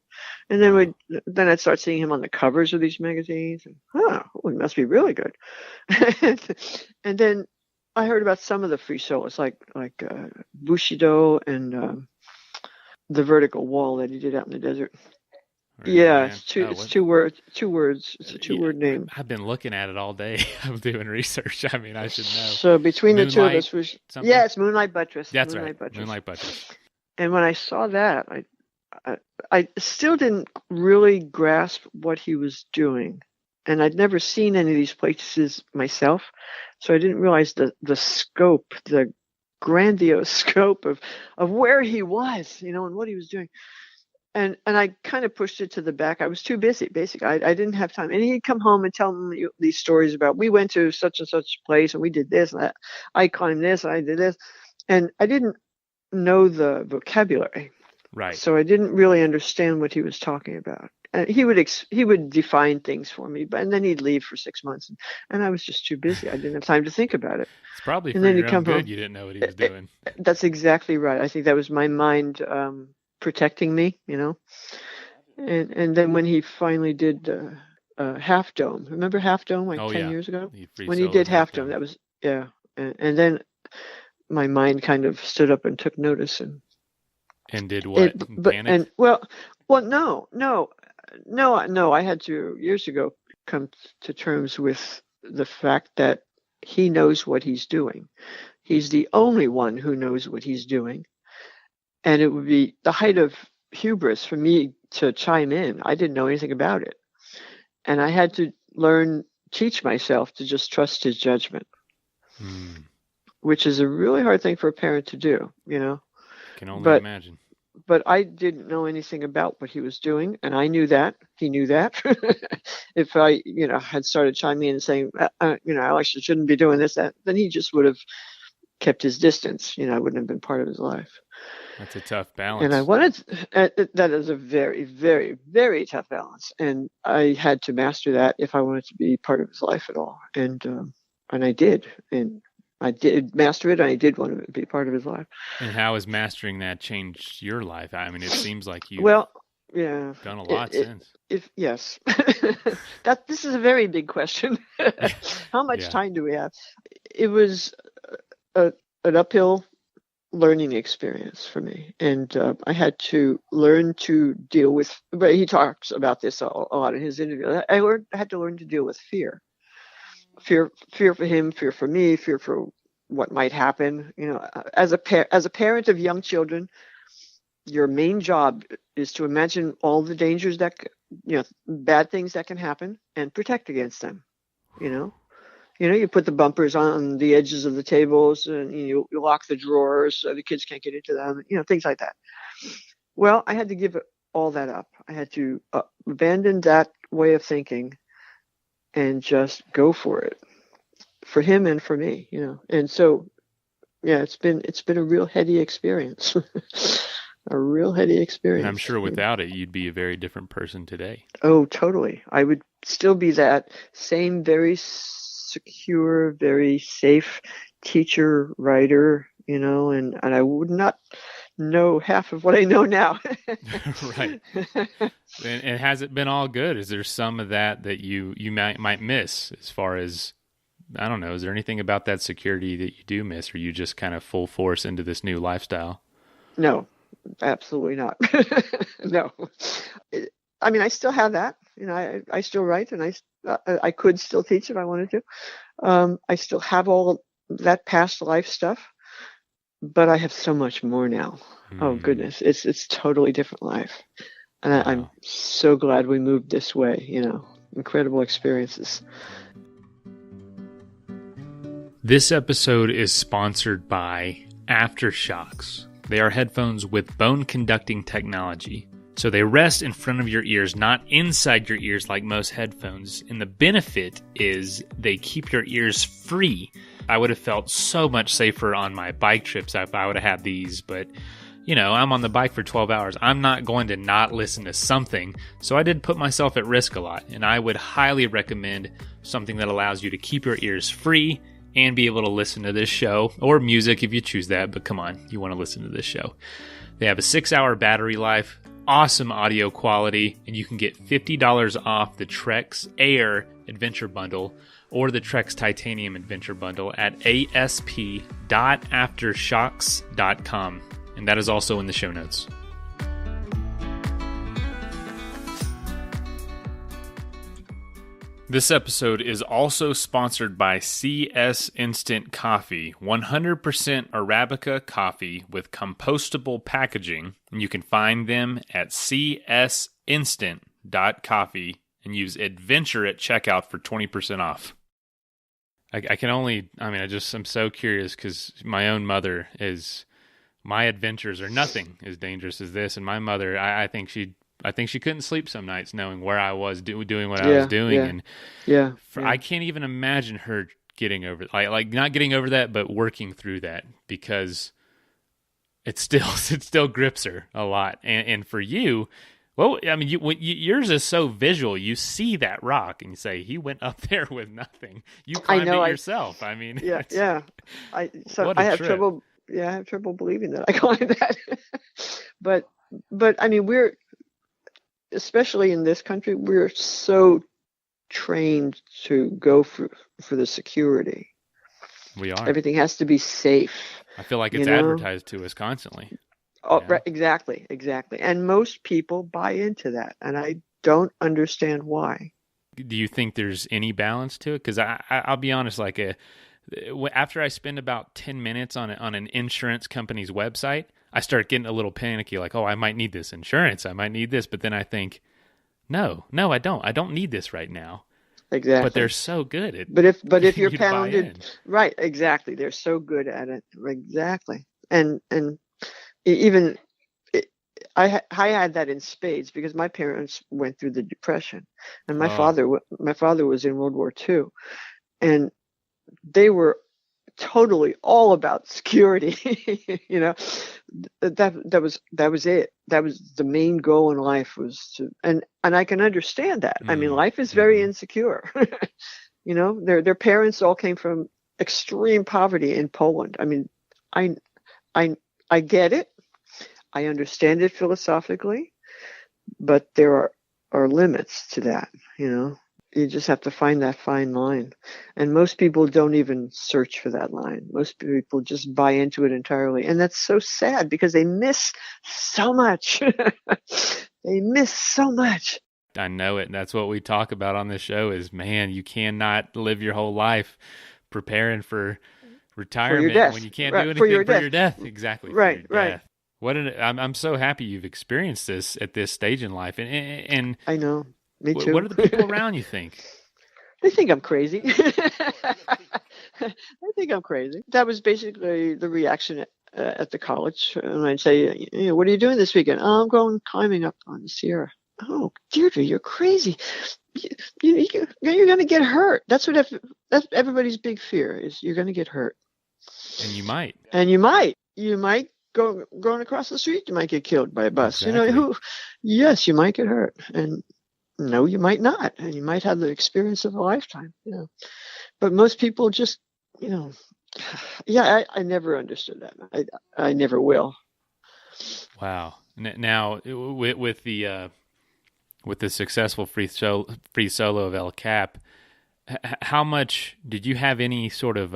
And Wow. then I'd start seeing him on the covers of these magazines, and he must be really good. And then I heard about some of the free solos, like Bushido and the vertical wall that he did out in the desert. Right, Yeah, man. it's two. Oh, It's two words. Two words. It's a yeah, two-word name. I've been looking at it all day. I'm doing research. I mean, I should know. So between the two of Moonlight us, was something? yeah, it's Moonlight Buttress. That's right. Moonlight Buttress. Moonlight Buttress. And when I saw that, I, I still didn't really grasp what he was doing, and I'd never seen any of these places myself, so I didn't realize the scope, the grandiose scope of where he was, and what he was doing. And I kind of pushed it to the back. I was too busy, basically. I didn't have time. And he'd come home and tell me these stories about, we went to such and such place and we did this and that. I climbed this and I did this. And I didn't know the vocabulary. Right. So I didn't really understand what he was talking about. And he would define things for me, and then he'd leave for 6 months. And I was just too busy. I didn't have time to think about it. It's probably And for then your he'd own come good home. you didn't know what he was doing. That's exactly right. I think that was my mind protecting me, and then when he finally did Half Dome, remember Half Dome like Oh 10 yeah. years ago? He free When he soloed did Half Half Dome, Dome. that was, yeah. And then my mind kind of stood up and took notice, And did what? Panic? No. I had to years ago come to terms with the fact that he knows what he's doing. He's the only one who knows what he's doing. And it would be the height of hubris for me to chime in. I didn't know anything about it. And I had to teach myself to just trust his judgment, which is a really hard thing for a parent to do, Can only But imagine. but I didn't know anything about what he was doing, and I knew that. He knew that. If I, had started chiming in and saying, Alex, you shouldn't be doing this, that, then he just would have kept his distance. I wouldn't have been part of his life. That's a tough balance. And I wanted that is a very, very, very tough balance, and I had to master that if I wanted to be part of his life at all. And I did, and I did master it. And I did want to be part of his life. And how has mastering that changed your life? I mean, it seems like you. Well, Yeah. done a lot since. If yes, this is a very big question. How much Yeah. time do we have? It was a, an uphill learning experience for me, and I had to learn to deal with. But he talks about this a lot in his interview. I had to learn to deal with fear for him, fear for me, fear for what might happen. As a parent of young children, your main job is to imagine all the dangers that bad things that can happen and protect against them. You put the bumpers on the edges of the tables, and you lock the drawers so the kids can't get into them. Things like that. Well, I had to give all that up. I had to abandon that way of thinking and just go for it, for him and for me. And so, yeah, it's been a real heady experience. A real heady experience. And I'm sure without it, you'd be a very different person today. Oh, totally. I would still be that same very secure, very safe teacher, writer, and I would not know half of what I know now. Right. And has it been all good? Is there some of that you might miss as far as, I don't know, is there anything about that security that you do miss, or you just kind of full force into this new lifestyle? No. Absolutely not. No. I mean, I still have that. I still write, and I could still teach if I wanted to. I still have all that past life stuff, but I have so much more now. Oh goodness, it's totally different life, and Wow. I'm so glad we moved this way. Incredible experiences. This episode is sponsored by Aftershocks. They are headphones with bone-conducting technology. So they rest in front of your ears, not inside your ears like most headphones. And the benefit is they keep your ears free. I would have felt so much safer on my bike trips if I would have had these. But, I'm on the bike for 12 hours. I'm not going to not listen to something. So I did put myself at risk a lot. And I would highly recommend something that allows you to keep your ears free and be able to listen to this show, or music if you choose that, but come on, you want to listen to this show. They have a 6-hour battery life, awesome audio quality, and you can get $50 off the Trex Air Adventure Bundle or the Trex Titanium Adventure Bundle at asp.aftershocks.com, and that is also in the show notes. This episode is also sponsored by CS Instant Coffee, 100% Arabica coffee with compostable packaging. And you can find them at csinstant.coffee and use adventure at checkout for 20% off. I'm so curious because my own mother my adventures are nothing as dangerous as this. And my mother, I think she couldn't sleep some nights knowing where I was doing what I was doing. I can't even imagine her getting over like not getting over that, but working through that, because it still grips her a lot. And for you, well, I mean, yours is so visual. You see that rock and you say, he went up there with nothing. You climbed it yourself. I mean, I have trouble. Yeah, I have trouble believing that I climbed that. but I mean, especially in this country, we're so trained to go for the security. We are. Everything has to be safe. I feel like it's advertised to us constantly. Oh, right, exactly. And most people buy into that, and I don't understand why. Do you think there's any balance to it? Because I'll be honest, after I spend about 10 minutes on an insurance company's website, I start getting a little panicky, like, oh, I might need this insurance. I might need this. But then I think, no, I don't. I don't need this right now. Exactly. But they're so good at But if you're pounded, right, exactly. They're so good at it. Exactly. And even I had that in spades because my parents went through the Depression, and my father was in World War II, and they were totally all about security. That was it. That was the main goal in life, was to, and I can understand that. I mean, life is very insecure. Their parents all came from extreme poverty in Poland. I mean, I get it. I understand it philosophically, but there are limits to that, you know. You just have to find that fine line. And most people don't even search for that line. Most people just buy into it entirely. And that's so sad because they miss so much. They miss so much. I know it. And that's what we talk about on this show is, man, you cannot live your whole life preparing for retirement when you can't do anything for your death. Exactly. Right, right. I'm so happy you've experienced this at this stage in life. And I know. Me too. What do the people around you think? They think I'm crazy. They think I'm crazy. That was basically the reaction at the college. And I'd say, what are you doing this weekend? Oh, I'm going climbing up on the Sierra. Oh, Deirdre, you're crazy. You're going to get hurt. That's everybody's big fear is you're going to get hurt. And you might. You might going across the street. You might get killed by a bus. Exactly. Yes, you might get hurt. And no, you might not. And you might have the experience of a lifetime. But most people just, I never understood that. I never will. Wow. Now, with the successful free solo of El Cap, how much did you have any sort of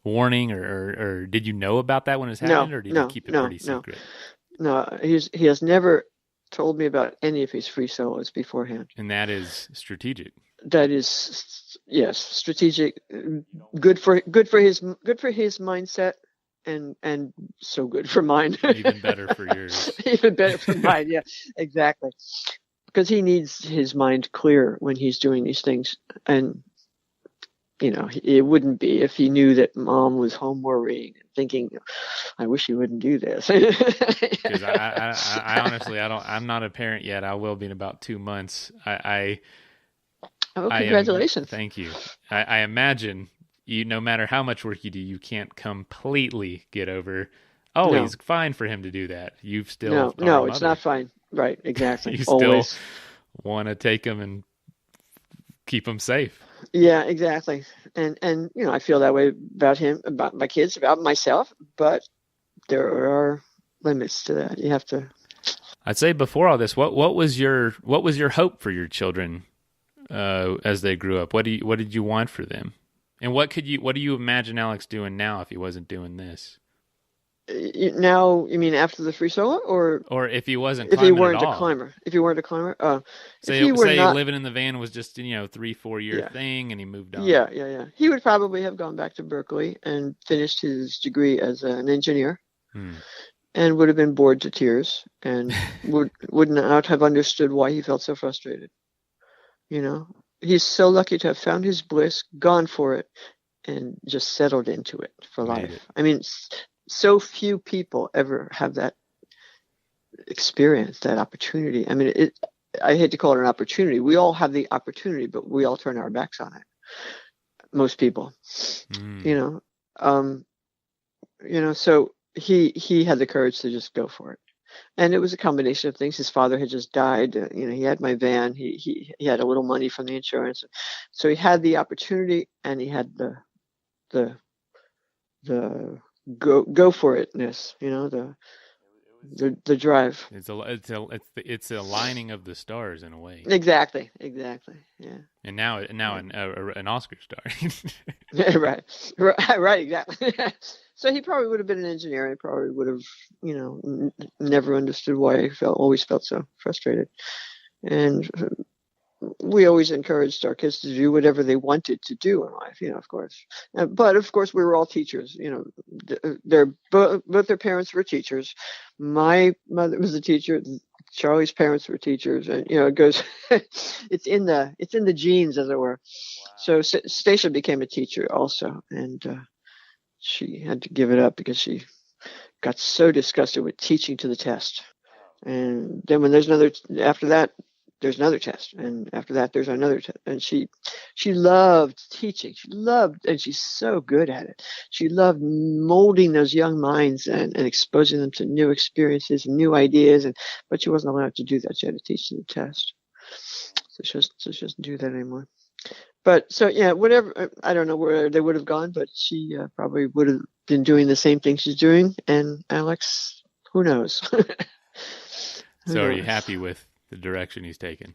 warning, or did you know about that when it was happening, or did you keep it pretty secret? No, he has never told me about any of his free solos beforehand. And that is strategic. That is, yes, strategic. Good for his mindset. And so good for mine. Even better for yours. Even better for mine, yeah, exactly. Because he needs his mind clear when he's doing these things. And, it wouldn't be if he knew that mom was home worrying and thinking, I wish he wouldn't do this. Because I honestly, I'm not a parent yet. I will be in about 2 months. Congratulations. Thank you. I imagine no matter how much work you do, you can't completely get over, it's fine for him to do that. You've still... No, it's not fine. Right, exactly. You Always. Still want to take him and keep him safe. Yeah, exactly. And I feel that way about him, about my kids, about myself, but there are limits to that. You have to... I'd say before all this, what was your hope for your children as they grew up? What did you want for them? And what do you imagine Alex doing now if he wasn't doing this? Now, you mean after the free solo, or if he wasn't? If he weren't at all? a climber, if he weren't a climber, say living in the van was just 3-4 year thing, and he moved on. Yeah. He would probably have gone back to Berkeley and finished his degree as an engineer, and would have been bored to tears, and would not have understood why he felt so frustrated. He's so lucky to have found his bliss, gone for it, and just settled into it for life. I mean, so few people ever have that experience, that opportunity. I mean, I hate to call it an opportunity. We all have the opportunity, but we all turn our backs on it. Most people, so he had the courage to just go for it. And it was a combination of things. His father had just died. He had my van. He had a little money from the insurance, so he had the opportunity, and he had the go for itness. The drive. It's a lining of the stars in a way. Exactly. Yeah. And now an Oscar star. Right. Exactly. So he probably would have been an engineer. He probably would have, never understood why he always felt so frustrated. And we always encouraged our kids to do whatever they wanted to do in life, of course. But of course, we were all teachers. Both their parents were teachers. My mother was a teacher. Charlie's parents were teachers, and it goes. it's in the genes, as it were. Wow. So Stacia became a teacher also, and she had to give it up because she got so disgusted with teaching to the test. And then when there's after that, there's another test, and after that there's another test. And she loved teaching. And she's so good at it. She loved molding those young minds and exposing them to new experiences and new ideas. But she wasn't allowed to do that. She had to teach to the test. So she doesn't do that anymore. But so whatever. I don't know where they would have gone, but she probably would have been doing the same thing she's doing. And Alex, who knows? Who So are you knows? happy with the direction he's taken?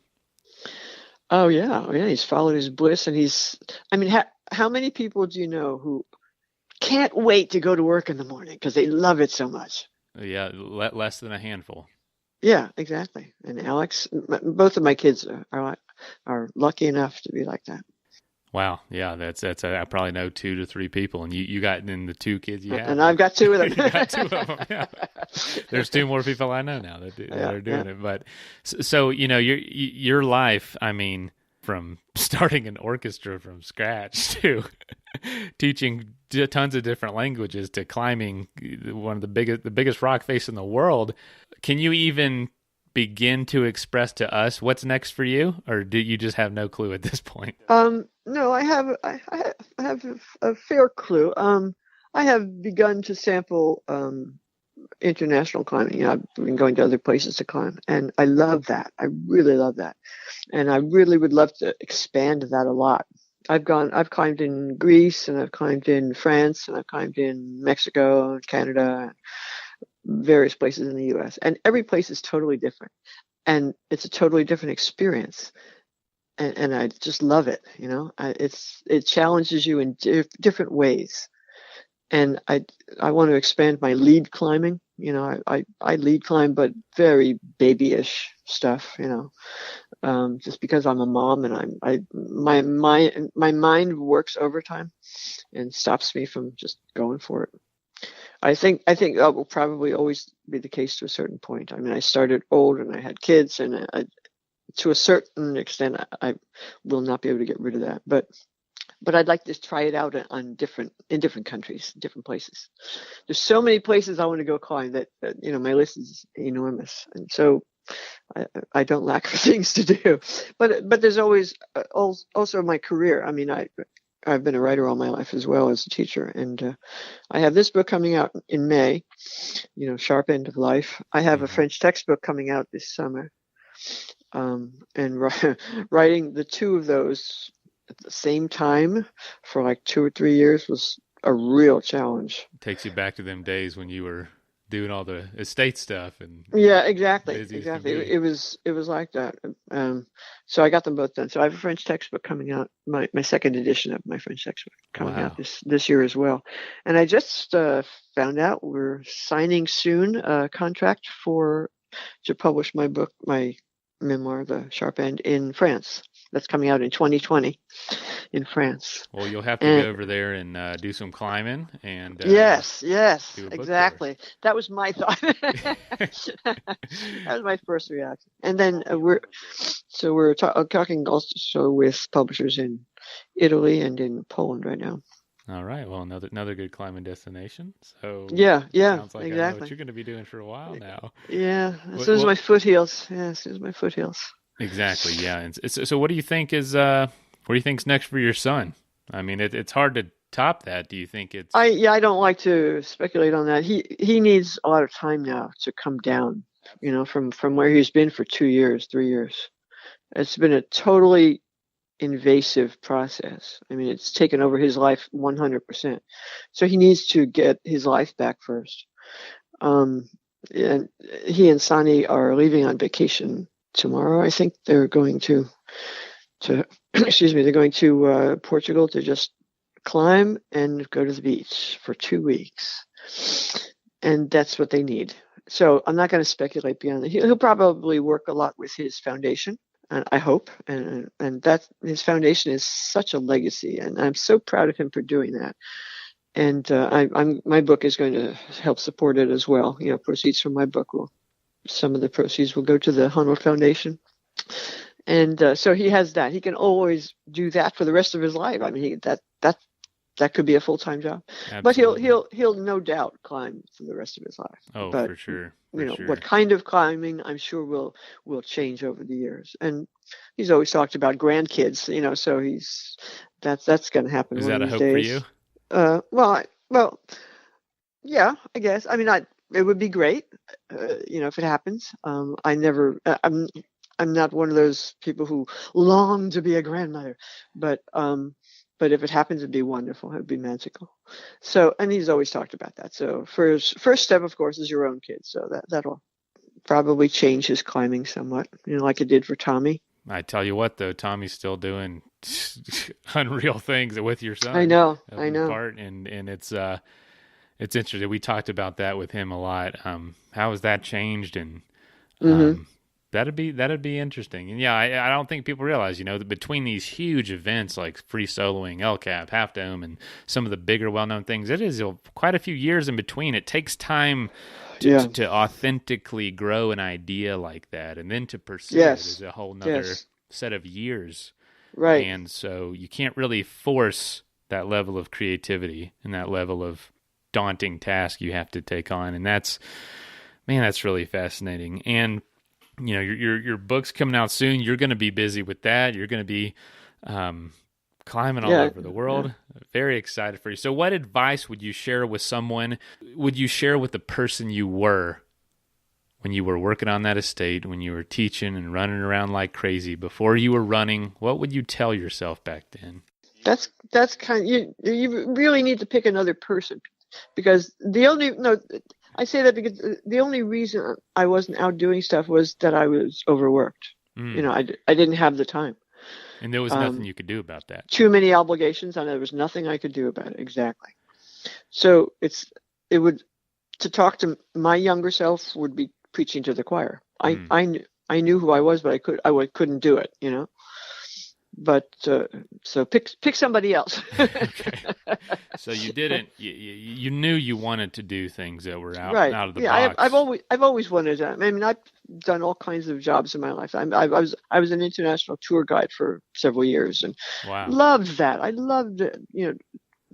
Oh yeah, oh, yeah. He's followed his bliss, and he's. I mean, how many people do you know who can't wait to go to work in the morning because they love it so much? Yeah, less than a handful. Yeah, exactly. And Alex, both of my kids are lucky enough to be like that. Wow, yeah, that's I probably know 2 to 3 people, and you got in the 2 kids you have. And I've got two of You them. got 2 of them. Yeah, there's 2 more people I know now that Yeah, are yeah. doing it. But so your life. I mean, from starting an orchestra from scratch to teaching tons of different languages to climbing one of the biggest rock face in the world. Can you even begin to express to us what's next for you, or do you just have no clue at this point? No, I have a fair clue. I have begun to sample international climbing. You know, I've been going to other places to climb, and I love that. I really love that, and I really would love to expand that a lot. I've climbed in Greece, and I've climbed in France, and I've climbed in Mexico, and Canada, various places in the U.S. And every place is totally different, and it's a totally different experience. And I just love it. You know, it challenges you in different ways, and I want to expand my lead climbing. You know, I lead climb, but very babyish stuff. You know, just because I'm a mom and my mind works overtime and stops me from just going for it. I think that will probably always be the case to a certain point. I mean, I started old and I had kids, and to a certain extent, I will not be able to get rid of that. But I'd like to try it out in different countries, different places. There's so many places I want to go climb that you know, my list is enormous, and so I don't lack for things to do. But there's always also my career. I mean, I've been a writer all my life as well as a teacher, and I have this book coming out in May. You know, Sharp End of Life. I have a Mm-hmm. French textbook coming out this summer. And writing the two of those at the same time for like 2 or 3 years was a real challenge. Takes you back to them days when you were doing all the estate stuff and Yeah, exactly, busy as could exactly. be. It was like that. So I got them both done. So I have a French textbook coming out, my second edition of my French textbook coming out Wow. this year as well. And I just found out we're signing soon a contract to publish my book, my memoir, The Sharp End, in France. That's coming out in 2020 in France. Well, you'll have to go And over there and do some climbing and yes, do a book tour. exactly. That was my thought. That was my first reaction. And then we're talking also with publishers in Italy and in Poland right now. All right. Well, another good climbing destination. So Yeah, yeah, sounds like I know what exactly. you're going to be doing for a while now. Yeah, as What, soon as what my foot heals. Yeah, as soon as my foot heals. exactly? Yeah. And so, what do you think what do you think's next for your son? I mean, it's hard to top that. Do you think it's I don't like to speculate on that. He needs a lot of time now to come down, you know, from where he's been for 2 years, 3 years. It's been a totally invasive process. I mean, it's taken over his life 100%. So he needs to get his life back first. Um, and he and Sani are leaving on vacation tomorrow. I think they're going to excuse me, they're going to Portugal to just climb and go to the beach for 2 weeks. And that's what they need. So I'm not going to speculate beyond that. He'll probably work a lot with his foundation, and I hope. And that his foundation is such a legacy, and I'm so proud of him for doing that. And my book is going to help support it as well. You know, proceeds from my book some of the proceeds will go to the Honnold Foundation. And so he has that. He can always do that for the rest of his life. I mean, that could be a full-time job. But absolutely? he'll no doubt climb for the rest of his life. Oh, But for sure, you for know, what sure. kind of climbing, I'm sure will change over the years. And he's always talked about grandkids, you know, so that's going to happen Is one of that a these hope for you? days. Well, yeah, I guess. I mean, it would be great, you know, if it happens. I'm not one of those people who long to be a grandmother, but if it happens, it'd be wonderful. It'd be magical. So, and he's always talked about that. So, first step, of course, is your own kids. So probably change his climbing somewhat, like it did for Tommy. I tell you what, though, Tommy's still doing unreal things with your I son know, up I in the know. part, and it's interesting. We talked about that with him a lot. How has that changed? And Hmm. um, that'd be interesting. And yeah, I don't think people realize, that between these huge events like free soloing, El Cap, Half Dome, and some of the bigger, well-known things, it is quite a few years in between. It takes time Yeah. to authentically grow an idea like that, and then to pursue it is Yes. a whole nother Yes. set of years. Right. And so you can't really force that level of creativity and that level of daunting task you have to take on. And that's really fascinating. And your book's coming out soon. You're going to be busy with that. You're going to be climbing all Yeah. over the Yeah. world. Very excited for you. So what advice would you share with someone? Would you share with the person you were when you were working on that estate, when you were teaching and running around like crazy, before you were running? What would you tell yourself back then? That's kind you really need to pick another person, because I say that because the only reason I wasn't out doing stuff was that I was overworked. Mm. I didn't have the time. And there was nothing Um, you could do about that. Too many obligations, and there was nothing I could do about it. Exactly. So it would to talk to my younger self would be preaching to the choir. Mm. I knew who I was, but I couldn't do it. But so pick somebody else. Okay. So you didn't. You knew you wanted to do things that were Right. out of the Yeah. box. I've always wanted to. I mean, I've done all kinds of jobs in my life. I was an international tour guide for several years and Wow. loved that. I loved it.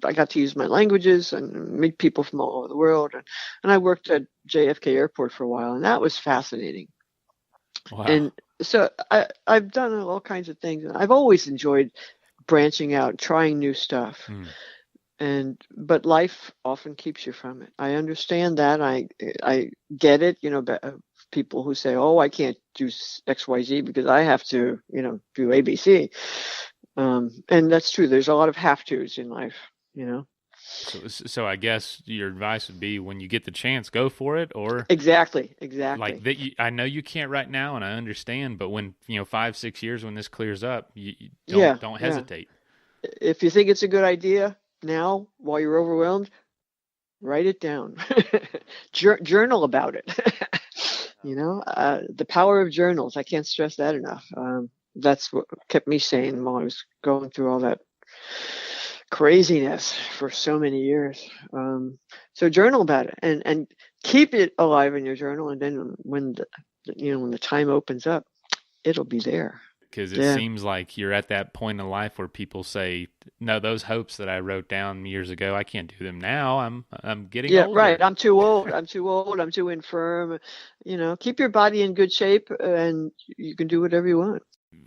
I got to use my languages and meet people from all over the world. And I worked at JFK Airport for a while, and that was fascinating. Wow. And so I've done all kinds of things. And I've always enjoyed branching out, trying new stuff. But life often keeps you from it. I understand that. I get it. People who say, "Oh, I can't do XYZ because I have to, do ABC." And that's true. There's a lot of have tos in life. So I guess your advice would be, when you get the chance, go for it. Or Exactly. like that. I know you can't right now, and I understand. But when 5-6 years, when this clears up, you don't hesitate. If you think it's a good idea now, while you're overwhelmed, write it down. Journal about it. The power of journals. I can't stress that enough. That's what kept me sane while I was going through all that craziness for so many years. So journal about it and keep it alive in your journal. And then when the time opens up, it'll be there. Because it seems like you're at that point in life where people say, "No, those hopes that I wrote down years ago, I can't do them now. I'm getting older." Right. I'm too old. I'm too old. I'm too infirm. Keep your body in good shape, and you can do whatever you want.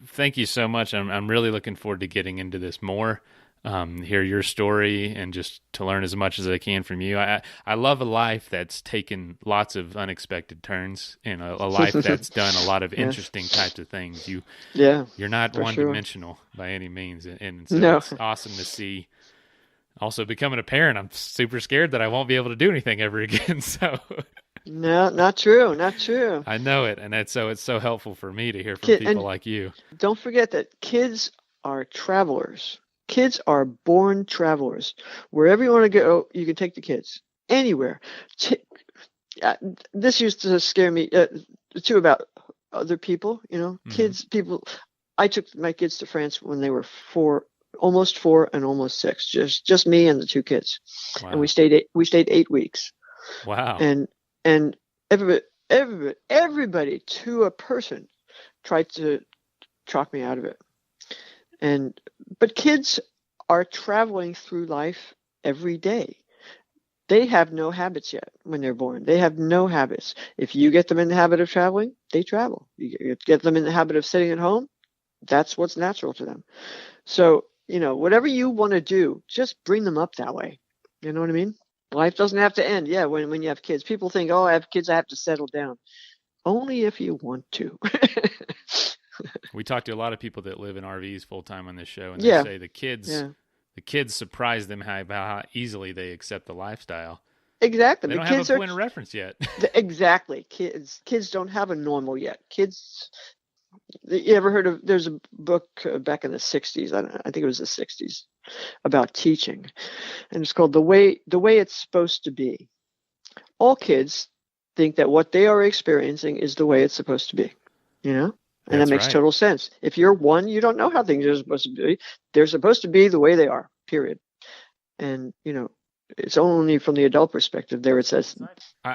Thank you so much. I'm really looking forward to getting into this more. Hear your story and just to learn as much as I can from you. I love a life that's taken lots of unexpected turns, and a life that's done a lot of interesting types of things. You're not one-dimensional by any means, and so it's awesome to see. Also, becoming a parent, I'm super scared that I won't be able to do anything ever again. So no, not true. Not true. I know it, and it's so helpful for me to hear from people like you. Don't forget that kids are travelers. Kids are born travelers. Wherever you want to go, you can take the kids anywhere. This used to scare me too about other people. Kids, people. I took my kids to France when they were almost 4 and almost 6. Just me and the 2 kids, Wow. and we stayed 8 weeks. Wow. And everybody to a person tried to talk me out of it. But kids are traveling through life every day. They have no habits yet when they're born. They have no habits. If you get them in the habit of traveling, they travel. You get them in the habit of sitting at home, that's what's natural to them. So, whatever you want to do, just bring them up that way. You know what I mean? Life doesn't have to end. Yeah, when you have kids. People think, "Oh, I have kids, I have to settle down." Only if you want to. We talked to a lot of people that live in RVs full time on this show, and they say the kids surprise them how easily they accept the lifestyle. exactly. They But don't kids have a are point of reference yet. exactly kids don't have a normal yet. Kids, you ever heard of? There's a book back in the '60s. I think it was the '60s about teaching, and it's called the way it's supposed to be. All kids think that what they are experiencing is the way it's supposed to be, you know? And That's that makes right. total sense. If you're one, you don't know how things are supposed to be. They're supposed to be the way they are, period. And, it's only from the adult perspective there it says,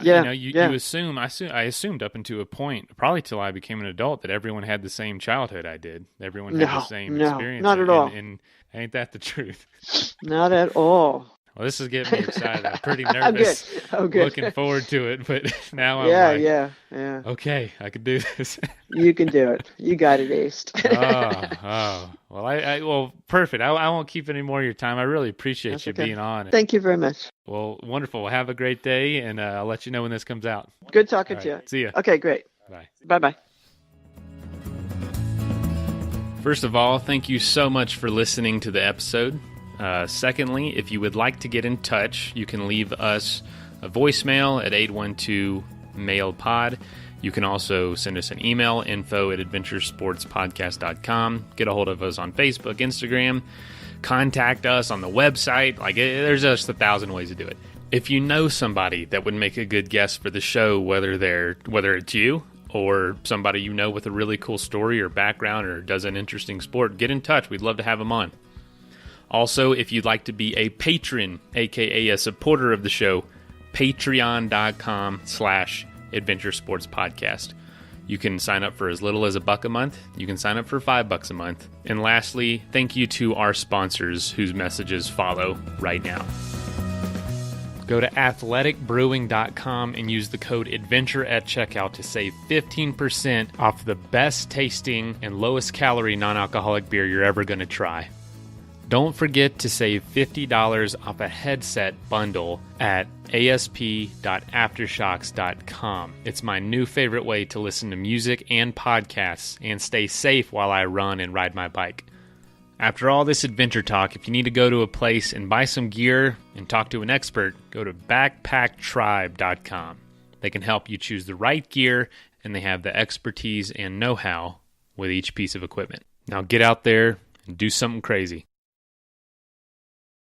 You assume, I assumed up until a point, probably till I became an adult, that everyone had the same childhood I did. Everyone had the same experience. Not at all. And ain't that the truth? Not at all. Well, this is getting me excited. I'm pretty nervous. Oh, good. Looking forward to it, but now I'm like, yeah. Okay, I can do this. You can do it. You got it aced. Well, well, perfect. I won't keep any more of your time. I really appreciate That's you okay. being on. Thank you very much. Well, wonderful. Well, have a great day, and I'll let you know when this comes out. Good talking to you. See ya. Okay, great. Bye. Bye-bye. First of all, thank you so much for listening to the episode. Secondly, if you would like to get in touch, you can leave us a voicemail at 812-MAIL-POD. You can also send us an email, info@adventuresportspodcast.com. Get a hold of us on Facebook, Instagram. Contact us on the website. There's just 1,000 ways to do it. If you know somebody that would make a good guest for the show, whether it's you or somebody you know with a really cool story or background or does an interesting sport, get in touch. We'd love to have them on. Also, if you'd like to be a patron, aka a supporter of the show, patreon.com/adventuresportspodcast. You can sign up for as little as $1 a month. You can sign up for $5 a month. And lastly, thank you to our sponsors whose messages follow right now. Go to athleticbrewing.com and use the code ADVENTURE at checkout to save 15% off the best tasting and lowest calorie non-alcoholic beer you're ever going to try. Don't forget to save $50 off a headset bundle at asp.aftershocks.com. It's my new favorite way to listen to music and podcasts and stay safe while I run and ride my bike. After all this adventure talk, if you need to go to a place and buy some gear and talk to an expert, go to backpacktribe.com. They can help you choose the right gear, and they have the expertise and know-how with each piece of equipment. Now get out there and do something crazy.